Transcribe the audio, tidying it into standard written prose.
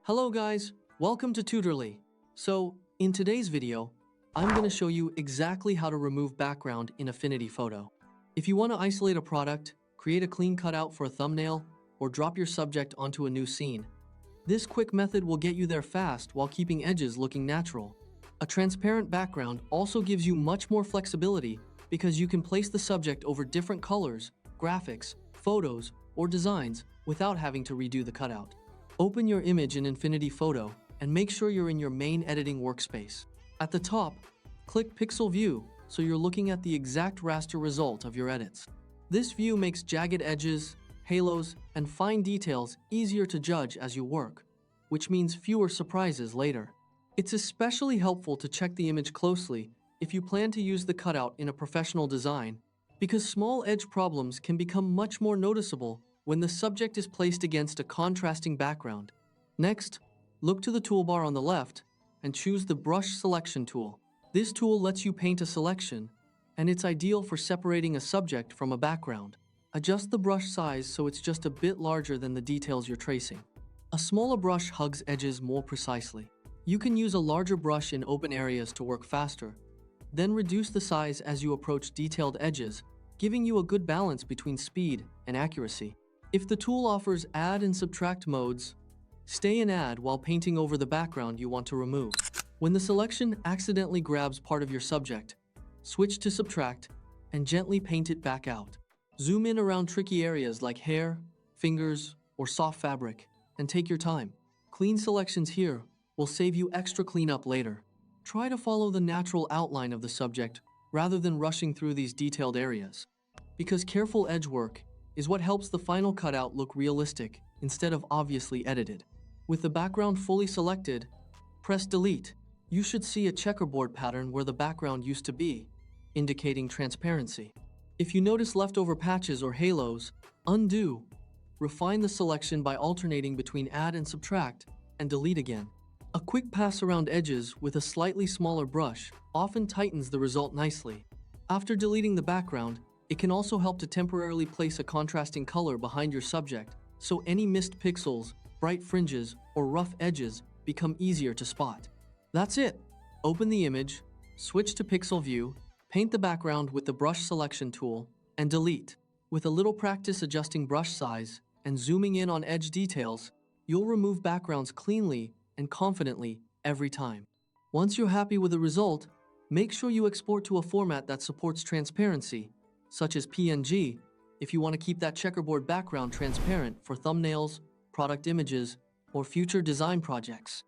Hello guys, welcome to Tutorly. So, in today's video, I'm going to show you exactly how to remove background in Affinity Photo. If you want to isolate a product, create a clean cutout for a thumbnail, or drop your subject onto a new scene, this quick method will get you there fast while keeping edges looking natural. A transparent background also gives you much more flexibility because you can place the subject over different colors, graphics, photos, or designs without having to redo the cutout. Open your image in Affinity Photo and make sure you're in your main editing workspace. At the top, click Pixel View so you're looking at the exact raster result of your edits. This view makes jagged edges, halos, and fine details easier to judge as you work, which means fewer surprises later. It's especially helpful to check the image closely if you plan to use the cutout in a professional design, because small edge problems can become much more noticeable when the subject is placed against a contrasting background. Next, look to the toolbar on the left and choose the Brush Selection tool. This tool lets you paint a selection, and it's ideal for separating a subject from a background. Adjust the brush size so it's just a bit larger than the details you're tracing. A smaller brush hugs edges more precisely. You can use a larger brush in open areas to work faster, then reduce the size as you approach detailed edges, giving you a good balance between speed and accuracy. If the tool offers add and subtract modes, stay in add while painting over the background you want to remove. When the selection accidentally grabs part of your subject, switch to subtract and gently paint it back out. Zoom in around tricky areas like hair, fingers, or soft fabric, and take your time. Clean selections here will save you extra cleanup later. Try to follow the natural outline of the subject rather than rushing through these detailed areas, because careful edge work is what helps the final cutout look realistic instead of obviously edited. With the background fully selected, press Delete. You should see a checkerboard pattern where the background used to be, indicating transparency. If you notice leftover patches or halos, undo. Refine the selection by alternating between add and subtract, and delete again. A quick pass around edges with a slightly smaller brush often tightens the result nicely. After deleting the background, it can also help to temporarily place a contrasting color behind your subject, so any missed pixels, bright fringes, or rough edges become easier to spot. That's it! Open the image, switch to Pixel View, paint the background with the Brush Selection tool, and delete. With a little practice adjusting brush size and zooming in on edge details, you'll remove backgrounds cleanly and confidently every time. Once you're happy with the result, make sure you export to a format that supports transparency, such as PNG, if you want to keep that checkerboard background transparent for thumbnails, product images, or future design projects.